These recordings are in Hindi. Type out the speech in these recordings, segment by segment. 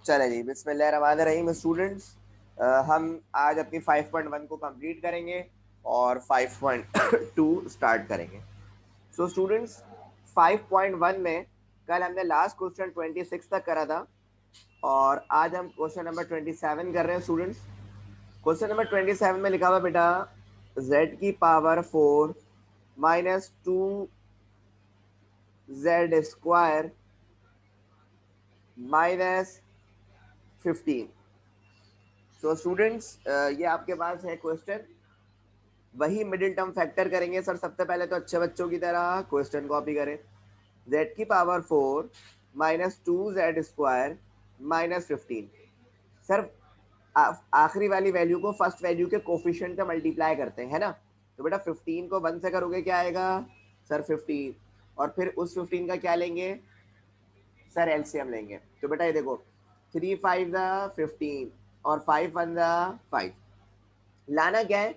चले जी, बिस्मिल्लाहिर्रहमानिर्रहीम स्टूडेंट्स। हम आज अपनी 5.1 को कंप्लीट करेंगे और 5.2 स्टार्ट करेंगे। सो स्टूडेंट्स, 5.1 में कल हमने लास्ट क्वेश्चन 26 तक करा था और आज हम क्वेश्चन नंबर 27 कर रहे हैं स्टूडेंट्स। क्वेश्चन नंबर 27 में लिखा हुआ बेटा z की power 4 minus 2z² minus 15। So students, ये आपके पास है क्वेश्चन। वही मिडिल टर्म फैक्टर करेंगे सर। सबसे पहले तो अच्छे बच्चों की तरह क्वेश्चन कॉपी करें। z की power 4 minus 2z² minus 15। Sir आखिरी वाली वैल्यू को फर्स्ट वैल्यू के कोफिशिएंट से मल्टीप्लाई करते हैं, है ना। तो बेटा 15 को 1 से करोगे क्या आएगा सर 15, और फिर उस 15 का क्या लेंगे सर एलसीएम लेंगे। तो बेटा ये देखो 3 5 15 और 5 1 5। लाना क्या है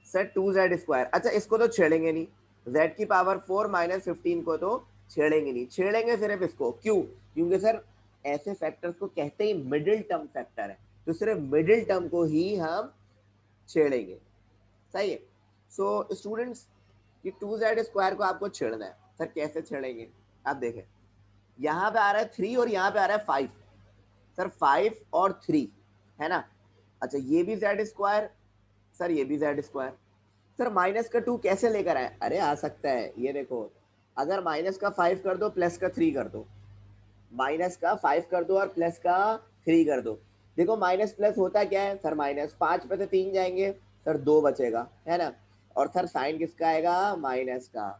सर 2z²। अच्छा, इसको तो छेड़ेंगे नहीं, z की पावर 4 माइनस 15 को तो छेड़ेंगे नहीं। छेड़ेंगे सिर्फ इसको, क्यों? क्योंकि सर ऐसे फैक्टर्स को कहते ही मिडिल टर्म फैक्टर है, तो सिर्फ मिडिल टर्म को ही हम छेड़ेंगे। सही है। सो स्टूडेंट्स, ये 2z² को आपको छेड़ना है। सर कैसे छेड़ेंगे आप देखें, यहाँ पे आ रहा है 3 और यहाँ पे आ रहा है 5। सर 5 और 3 है ना। अच्छा, ये भी z², सर ये भी z²। सर माइनस का 2 कैसे लेकर आए? अरे आ सकता है, ये देखो, अगर माइनस का 5 कर दो प्लस का 3 कर दो, माइनस का 5 कर दो और प्लस का 3 कर दो। देखो माइनस प्लस होता क्या है सर, माइनस 5 पे से 3 जाएंगे सर 2 बचेगा, है ना। और सर साइन किसका आएगा? माइनस का।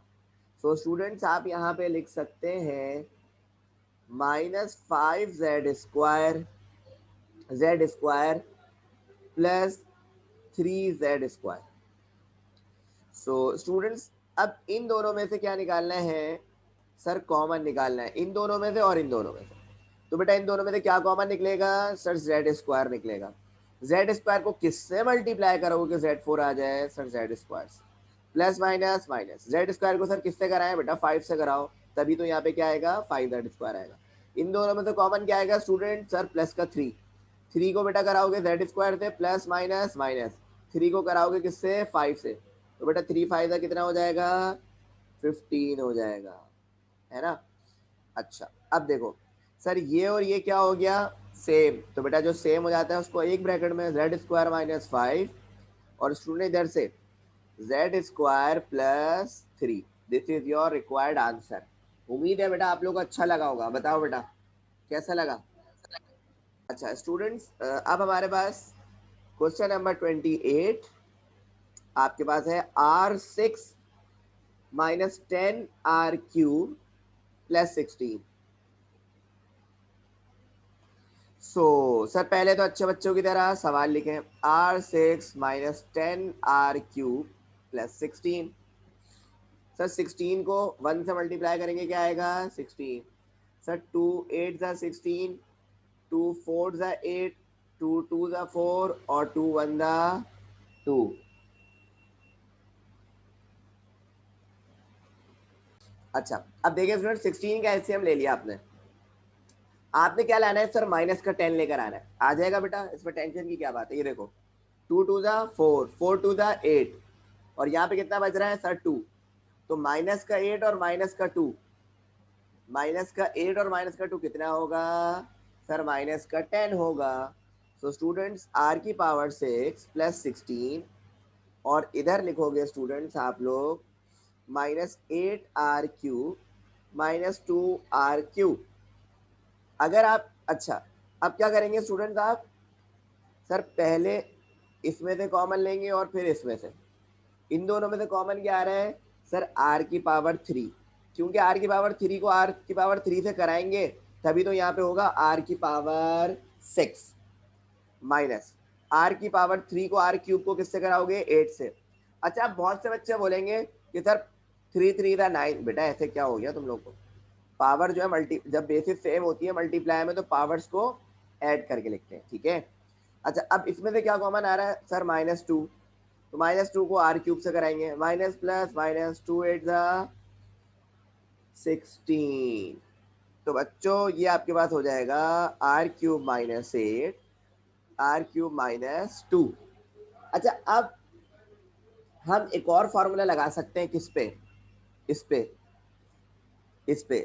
सो स्टूडेंट्स, आप यहाँ पे लिख सकते हैं -5z² plus 3z²। So students, अब इन दोनों में से क्या निकालना है सर? कॉमन निकालना है, इन दोनों में से और इन दोनों में से। तो बेटा इन दोनों में से क्या कॉमन निकलेगा सर? z² निकलेगा। z² को किससे मल्टीप्लाई करोगे कि z4 आ जाए sir? z² plus minus minus. z² को सर किससे कराएं बेटा? 5 से कराओ, तभी तो यहाँ पे क्या आएगा 5z² आएगा। इन दोनों में से कॉमन क्या आएगा स्टूडेंट सर? प्लस का 3। 3 को बेटा कराओगे z² से, प्लस माइनस माइनस। 3 को कराओगे किससे? 5 से। तो बेटा 3 5 कितना हो जाएगा? 15 हो जाएगा, है ना। अच्छा, अब देखो सर ये और ये क्या हो गया? सेम। तो बेटा जो सेम हो जाता है उसको एक ब्रैकेट में z² माइनस 5 और स्टूडेंट इधर से z² plus 3। This is your required answer. उम्मीद है बेटा आप लोग को अच्छा लगा होगा। बताओ बेटा कैसा लगा? अच्छा स्टूडेंट्स, अब हमारे पास क्वेश्चन नंबर 28 आपके पास है r6 minus 10r³ plus 16। Sir पहले तो अच्छे बच्चों की तरह सवाल लिखें। r6 minus 10r³ plus 16। Sir 16 को 1 से मल्टीप्लाई करेंगे क्या आएगा? 16। सर 2 8 16, 2 4 8, 2 2 4 और 2 1 2। अच्छा, अब देखिए स्टूडेंट, 16 का एलसीएम ले लिया आपने। आपने क्या लाना है सर? माइनस का 10 लेकर आना है। आ जाएगा बेटा, इसमें टेंशन की क्या बात है। ये देखो 2 2 4, 4 2 8 और यहाँ पे कितना बच रहा है सर? 2। तो माइनस का 8 और माइनस का 2, माइनस का 8 और माइनस का 2 कितना होगा सर? माइनस का 10 होगा। सो स्टूडेंट्स r की पावर 6 प्लस 16 और इधर लिखोगे स्टूडेंट्स आप लोग -8r³ माइनस 2r³। अगर आप, अच्छा अब क्या करेंगे स्टूडेंट्स आप? सर पहले इसमें से कॉमन लेंगे और फिर इसमें से। इन दोनों में से कॉमन क्या आ रहा है सर? r की पावर 3। क्योंकि r की पावर 3 को r की पावर 3 से कराएंगे तभी तो यहाँ पे होगा r की पावर 6 माइनस r की पावर 3 को r³ को किससे कराओगे? 8 से। अच्छा, बहुत से बच्चे बोलेंगे कि सर 3 3 9। बेटा ऐसे क्या हो गया तुम लोग को? पावर जो है मल्टी, जब बेसिस सेम होती है मल्टीप्लाई में तो पावर्स को ऐड करके लिखते हैं, ठीक है। अच्छा, अब इसमें से क्या कॉमन आ रहा है सर? -2। तो -2 को r³ से कराएंगे, माइनस प्लस माइनस 2 8 16। तो बच्चों ये आपके पास हो जाएगा r cube minus 8 r cube minus 2। अच्छा, अब हम एक और फॉर्मूला लगा सकते हैं किस पे, इस पे, इस पे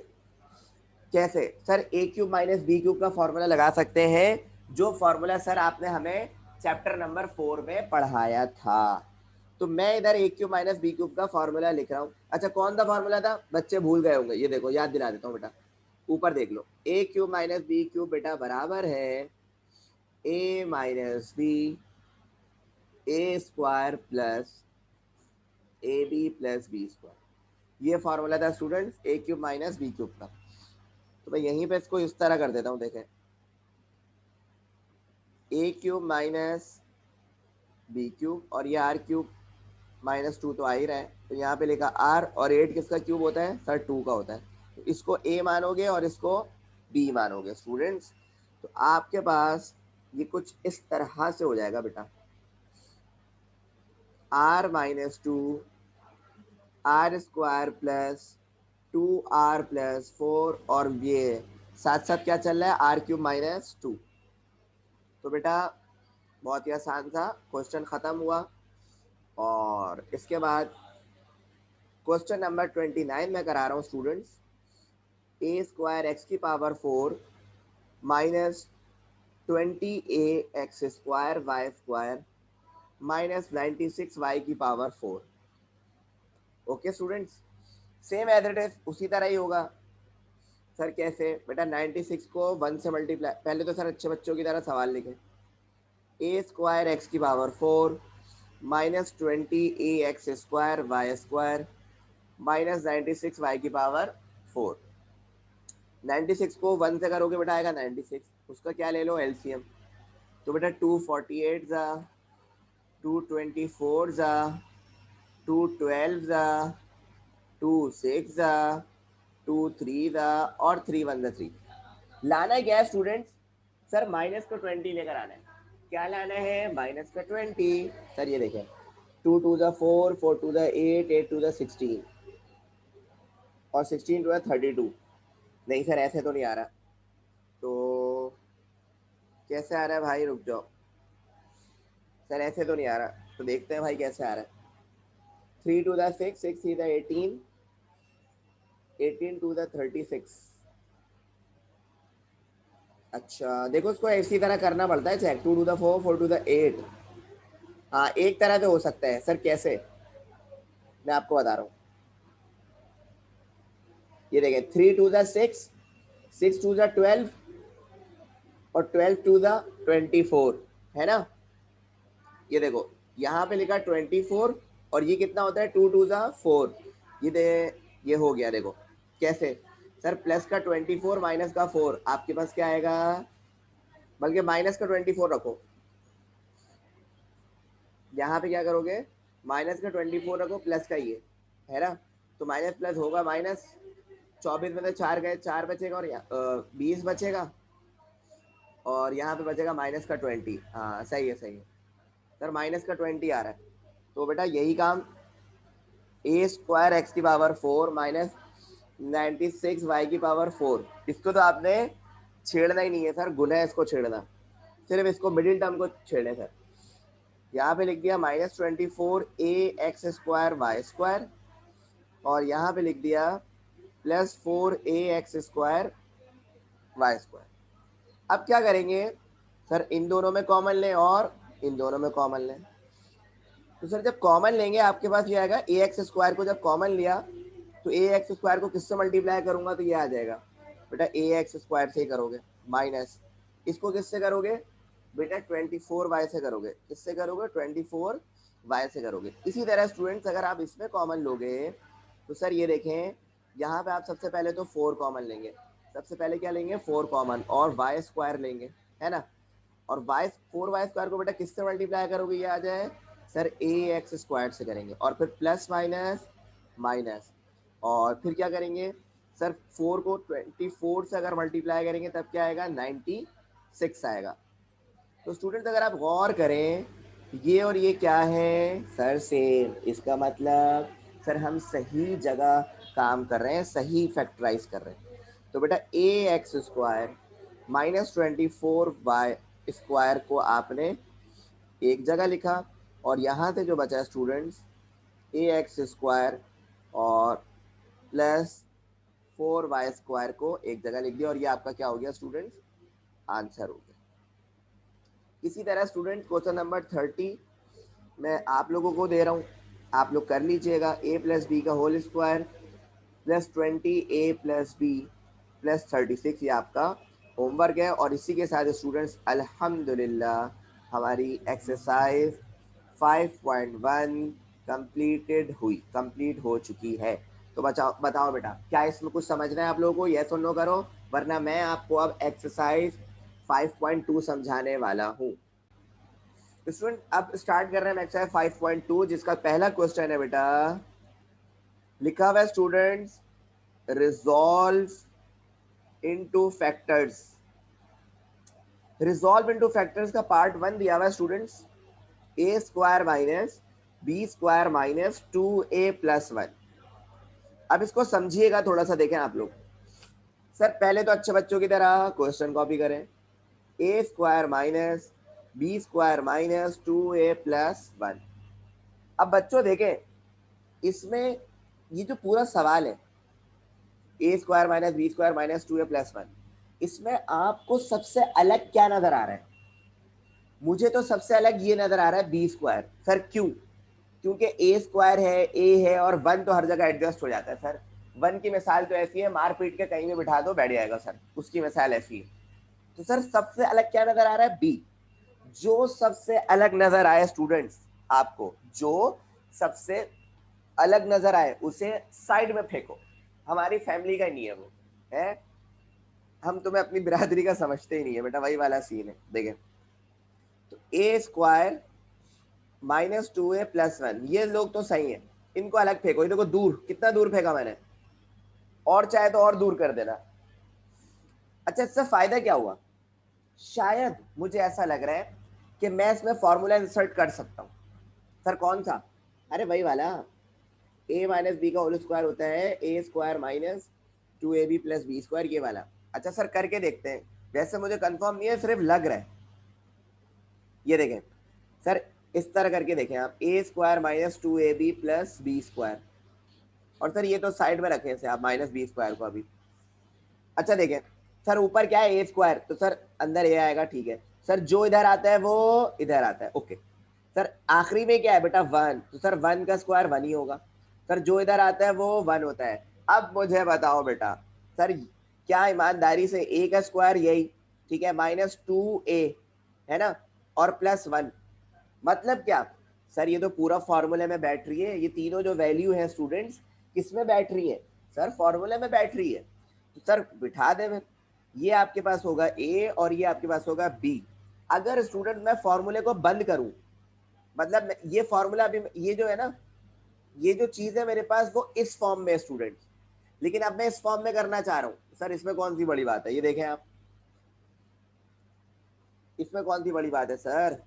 कैसे सर, ए क्यूब माइनस बी क्यूब का फॉर्मूला लगा सकते हैं, जो फॉर्मूला सर आपने हमें चैप्टर नंबर 4 में पढ़ाया था। तो मैं इधर ए क्यूब माइनस बी क्यूब का फॉर्मूला लिख रहा हूँ। अच्छा, कौन सा फॉर्मूला था, बच्चे भूल गए होंगे, ये देखो याद दिला देता हूँ बेटा, ऊपर देख लो, a cube minus b cube बेटा बराबर है a minus b a square plus a b plus b square. ये फॉर्मूला था students a cube minus b cube का। तो मैं यहीं पे इसको इस तरह कर देता हूँ, देखें, ए क्यूब माइनस बी क्यूब और ये आर क्यूब माइनस 2 तो आ ही रहा है, तो यहाँ पे लिखा आर, और 8 किसका क्यूब होता है सर, 2 का होता है। तो इसको ए मानोगे और इसको बी मानोगे स्टूडेंट्स, तो आपके पास ये कुछ इस तरह से हो जाएगा बेटा, r minus 2 r square plus 2r+4, और ये साथ साथ क्या चल रहा है, आर क्यूब माइनस 2। तो बेटा बहुत ही आसान था, क्वेश्चन खत्म हुआ। और इसके बाद क्वेश्चन नंबर 29 में करा रहा हूँ स्टूडेंट्स, ए स्क्वायर एक्स की power 4 minus 20a x² y² minus 96y की power 4। Okay students, same as it is उसी तरह ही होगा सर। कैसे बेटा, 96 को 1 से मल्टीप्लाई, पहले तो सर अच्छे बच्चों की तरह सवाल लिखें, ए स्क्वायर एक्स की power 4 minus 20a x² y² minus 96y की पावर 4। 96 को 1 से करोगे बेटा आएगा 96, उसका क्या ले लो एलसीएम, तो बेटा 248 जा 224 जा 212 जा 26 जा 23 जा और 3 1 जा 3। लाना है क्या है स्टूडेंट्स, सर माइनस का 20 लेकर आना है। क्या लाना है, माइनस का 20। सर ये देखें, 2 2 जा 4 4 2 जा 8 8 2 जा 16 और 16 2 जा 32। नहीं सर ऐसे तो नहीं आ रहा, तो कैसे आ रहा है भाई, रुक जाओ सर, ऐसे तो नहीं आ रहा, तो देखते हैं भाई कैसे आ रहा है। 3 2 जा 6 6 3 जा 18 18 2 जा 36। अच्छा देखो, इसको इसी तरह करना पड़ता है चेक, 2 2 जा 4 4 2 जा 8। हाँ एक तरह से हो सकता है सर, कैसे मैं आपको बता रहा हूँ, ये देखें 3 2 जा 6 6 2 जा 12 और 12 2 जा 24 है ना। ये देखो यहाँ पे लिखा 24 और ये कितना होता है 2 2 जा 4, ये हो गया। देखो कैसे सर, प्लस का 24 माइनस का 4, आपके पास क्या आएगा, बल्कि माइनस का 24 रखो, यहाँ पे क्या करोगे, माइनस का 24 रखो प्लस का ये है ना, तो माइनस प्लस होगा माइनस, 24 में से 4 गए, 4 बचेगा और 20 बचेगा, और यहाँ पे बचेगा माइनस का 20। हाँ सही है सही है सर, माइनस का 20 आ रहा है। तो बेटा यही काम, ए स्क्वायर एक्स की पावर 4 माइनस 96y की पावर 4, इसको तो आपने छेड़ना ही नहीं है सर, गुना है इसको छेड़ना, सिर्फ इसको मिडिल टर्म को छेड़े सर। यहाँ पे लिख दिया माइनस 24a x² y² और यहाँ पे लिख दिया प्लस 4a x² अब क्या करेंगे सर, इन दोनों में कॉमन लें और इन दोनों में कॉमन लें। तो सर जब कॉमन लेंगे आपके पास ये आएगा ax² को जब कॉमन लिया तो ax² को किससे मल्टीप्लाई करूंगा, तो ये आ जाएगा बेटा ax² से ही करोगे, माइनस इसको किससे करोगे बेटा 24y से करोगे, किससे करोगे 24y से करोगे। इसी तरह स्टूडेंट्स अगर आप इसमें कॉमन लोगे तो सर ये देखें, यहाँ पे आप सबसे पहले तो 4 कॉमन लेंगे, सबसे पहले क्या लेंगे 4 कॉमन और y² लेंगे है ना, और 4y² को बेटा किससे मल्टीप्लाई करोगे, ये आ जाए सर ax² से करेंगे, और फिर प्लस माइनस माइनस, और फिर क्या करेंगे सर 4 को 24 से अगर मल्टीप्लाई करेंगे तब क्या आएगा 96 आएगा। तो स्टूडेंट्स अगर आप गौर करें, ये और ये क्या है सर, सेम, इसका मतलब सर हम सही जगह काम कर रहे हैं, सही फैक्टराइज कर रहे हैं। तो बेटा a x square minus 24 y square को आपने एक जगह लिखा, और यहाँ से जो बचा स्टूडेंट्स ए एक्स स्क्वायर और प्लस 4 वाई स्क्वायर को एक जगह लिख दिया, और ये आपका क्या हो गया स्टूडेंट्स, आंसर हो गया। इसी तरह स्टूडेंट क्वेश्चन नंबर 30 मैं आप लोगों को दे रहा हूँ, आप लोग कर लीजिएगा। ए प्लस बी का होल स्क्वायर प्लस 20 ए प्लस बी प्लस 36, ये आपका होमवर्क है। और इसी के साथ स्टूडेंट्स अल्हम्दुलिल्लाह हमारी एक्सरसाइज 5.1 कंप्लीट हो चुकी है। तो बताओ बेटा, क्या इसमें कुछ समझना है आप लोगों को? यस और नो करो, वरना मैं आपको अब एक्सरसाइज 5.2 समझाने वाला हूँ। स्टूडेंट अब स्टार्ट कर रहे हैं एक्सरसाइज 5.2, जिसका पहला क्वेश्चन है बेटा, लिखा हुआ है students, resolve into factors. Resolve into factors का पार्ट 1 दिया हुआ है students, a square minus b square minus 2a plus 1। अब इसको समझिएगा थोड़ा सा, देखें आप लोग। सर पहले तो अच्छे बच्चों की तरह क्वेश्चन कॉपी करें, a square minus b square minus 2a plus 1। अब बच्चों देखें, इसमें ये जो पूरा सवाल है a square minus b square minus 2a plus 1, इसमें आपको सबसे अलग क्या नजर आ रहा है? मुझे तो सबसे अलग ये नजर आ रहा है बी स्क्वायर। सर क्यों? क्योंकि ए स्क्वायर है, ए है, और 1 तो हर जगह एडजस्ट हो जाता है सर। 1 की मिसाल तो ऐसी है, मार पीट के कहीं भी बिठा दो बैठ जाएगा सर, उसकी मिसाल ऐसी है। तो सर सबसे अलग क्या नजर आ रहा है? बी। जो सबसे अलग नजर आए स्टूडेंट्स आपको, जो सबसे अलग नजर आए उसे साइड में फेंको, हमारी फैमिली का नहीं है वो, है, हम तुम्हें अपनी बिरादरी का समझते ही नहीं है बेटा, वही वाला सीन है। देखें तो ए स्क्वायर माइनस 2a प्लस 1, ये लोग तो सही है, इनको अलग फेंको। ये देखो दूर, कितना दूर फेंका मैंने, और चाहे तो और दूर कर देना। अच्छा इससे फायदा क्या हुआ? शायद मुझे ऐसा लग रहा है कि मैं इसमें फॉर्मूला इंसर्ट कर सकता हूँ। सर कौन सा? अरे वही वाला, ए माइनस बी का होल स्क्वायर होता है a square minus 2ab plus b square, ये वाला। अच्छा सर करके देखते हैं, वैसे मुझे कंफर्म नहीं है, सिर्फ लग रहा है। ये देखें सर, इस तरह करके देखें आप, a square minus 2ab plus b square, और सर ये तो साइड में रखें इसे आप, माइनस बी स्क्वायर को अभी। अच्छा देखें सर, ऊपर क्या है? ए स्क्वायर, तो सर अंदर ए आएगा, ठीक है सर। जो इधर आता है वो इधर आता है, ओके। सर आखिरी में क्या है बेटा? 1, तो सर 1 का स्क्वायर 1 ही होगा। सर जो इधर आता है वो 1 होता है। अब मुझे बताओ बेटा, सर क्या ईमानदारी से ए का स्क्वायर यही, ठीक है, माइनस 2a है ना, और प्लस 1, मतलब क्या? सर ये तो पूरा फॉर्मूले में बैठ रही है, ये तीनों जो वैल्यू है स्टूडेंट्स किस में बैठ रही है? सर फॉर्मूले में बैठ रही है। तो सर बिठा दे में, ये आपके पास होगा ए और ये आपके पास होगा बी। अगर स्टूडेंट मैं फॉर्मूले को बंद करूं, मतलब ये फॉर्मूला अभी, ये जो है ना, ये जो चीज है मेरे पास वो इस फॉर्म में है स्टूडेंट्स, लेकिन अब मैं इस फॉर्म में करना चाह रहा हूं। सर इसमें कौन सी बड़ी बात है? ये देखें आप, इसमें कौन सी बड़ी बात है सर?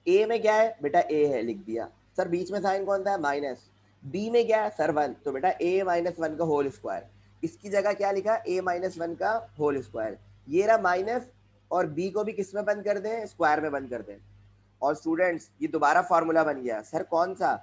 ए में क्या है बेटा? ए है, लिख दिया। सर बीच में साइन कौन सा है? माइनस। बी में क्या है सर? 1, तो बेटा ए माइनस 1 का होल स्क्वायर। इसकी जगह क्या लिखा? ए माइनस 1 का होल स्क्वायर। ये रहा माइनस, और बी को भी किस में बंद कर दें? स्क्वायर में बंद कर दें। और स्टूडेंट्स ये दोबारा फॉर्मूला बन गया। सर कौन सा?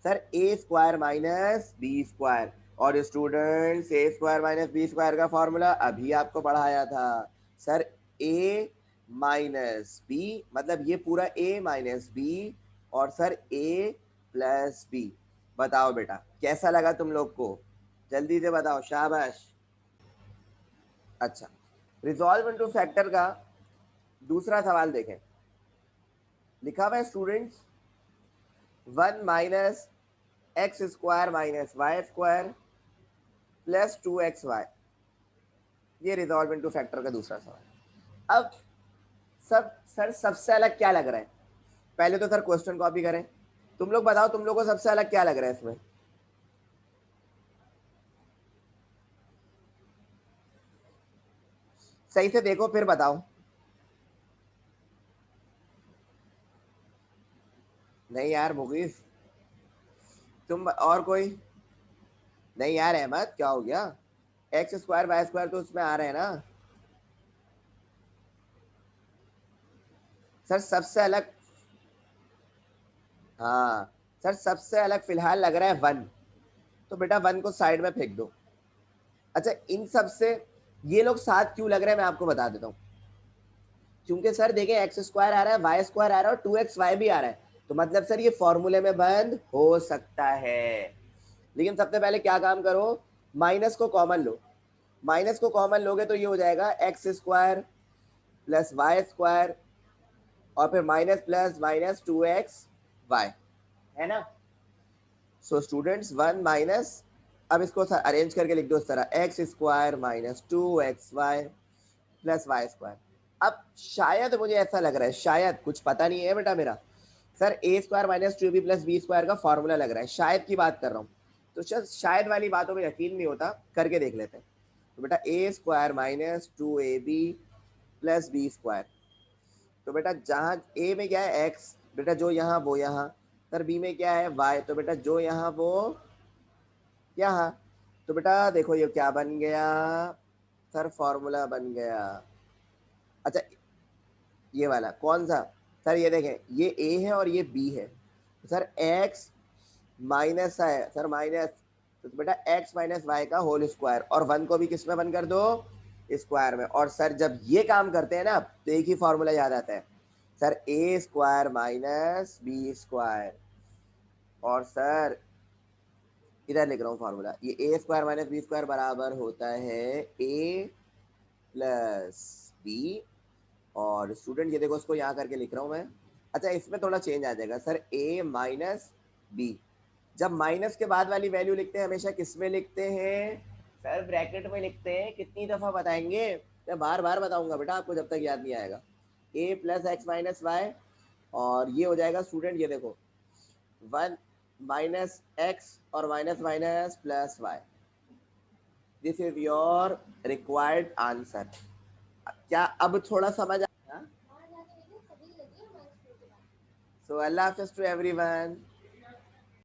Sir a square minus b square. और students a square minus b square का फॉर्मूला अभी आपको पढ़ाया था सर, ए माइनस बी, मतलब ये पूरा ए माइनस बी, और सर ए प्लस बी। बताओ बेटा कैसा लगा तुम लोग को? जल्दी से बताओ, शाबाश। अच्छा, रिजॉल्व इनटू फैक्टर का दूसरा सवाल देखें, लिखा हुआ है students 1 minus x square minus y square plus 2xy, ये रिजॉल्व इनटू फैक्टर का दूसरा सवाल। अब सब सर सबसे अलग क्या लग रहा है? पहले तो सर क्वेश्चन कॉपी करें, तुम लोग बताओ तुम लोग को सबसे अलग क्या लग रहा है इसमें? सही से देखो फिर बताओ। नहीं यार मुगीस, तुम और कोई? नहीं यार अहमद, क्या हो गया? एक्स स्क्वायर वाई स्क्वायर तो उसमें आ रहे हैं ना सर सबसे अलग। हाँ सर सबसे अलग फिलहाल लग रहा है वन, तो बेटा वन को साइड में फेंक दो। अच्छा इन सब से ये लोग साथ क्यों लग रहे हैं मैं आपको बता देता हूँ। क्योंकि सर देखिए एक्स स्क्वायर आ रहा है वाई स्क्वायर आ रहा है और 2xy भी आ रहा है, तो मतलब सर ये फॉर्मूले में बंद हो सकता है। लेकिन सबसे पहले क्या काम करो, माइनस को कॉमन लो। माइनस को कॉमन लोगे तो ये हो जाएगा x square plus y square और फिर माइनस प्लस माइनस 2xy, है ना। सो स्टूडेंट्स वन माइनस, अब इसको अरेंज करके लिख दो इस तरह, x square minus 2xy plus y square. अब शायद मुझे ऐसा लग रहा है, शायद कुछ पता नहीं है बेटा मेरा, sir a square minus two b plus b square का फॉर्मूला लग रहा है, शायद की बात कर रहा हूँ। तो शायद वाली बातों में यकीन नहीं होता, करके देख लेते हैं। तो बेटा a square minus 2ab plus b square, तो बेटा जहाँ ए में क्या है एक्स, बेटा जो यहाँ वो यहाँ, सर बी में क्या है वाई, तो बेटा जो यहाँ वो यहाँ। तो बेटा देखो ये क्या बन गया, सर फॉर्मूला बन गया। अच्छा ये वाला कौन सा, सर ये देखें ये ए है और ये बी है, तो सर एक्स माइनस है सर माइनस, तो बेटा एक्स माइनस वाई का होल स्क्वायर, और वन को भी किस में बंद कर दो स्क्वायर में। और सर जब ये काम करते हैं ना तो एक ही फॉर्मूला याद आता है sir, a square minus b square, और सर इधर लिख रहा हूँ फॉर्मूला, ये ए स्क्वायर माइनस बी स्क्वायर बराबर होता है ए प्लस बी। और स्टूडेंट ये देखो इसको यहाँ करके लिख रहा हूँ मैं। अच्छा इसमें थोड़ा चेंज आ जाएगा सर, ए माइनस बी, जब माइनस के बाद वाली वैल्यू लिखते हैं हमेशा किस में लिखते हैं सर, ब्रैकेट में लिखते हैं। कितनी दफा बताएंगे, मैं बार बार बताऊंगा बेटा आपको जब तक याद नहीं आएगा। A plus x minus y, और ये हो जाएगा स्टूडेंट ये देखो वन माइनस एक्स और minus minus plus y, this is your required answer. क्या अब थोड़ा समझ आया? सो अल्लाह हाफिज टू एवरीवन।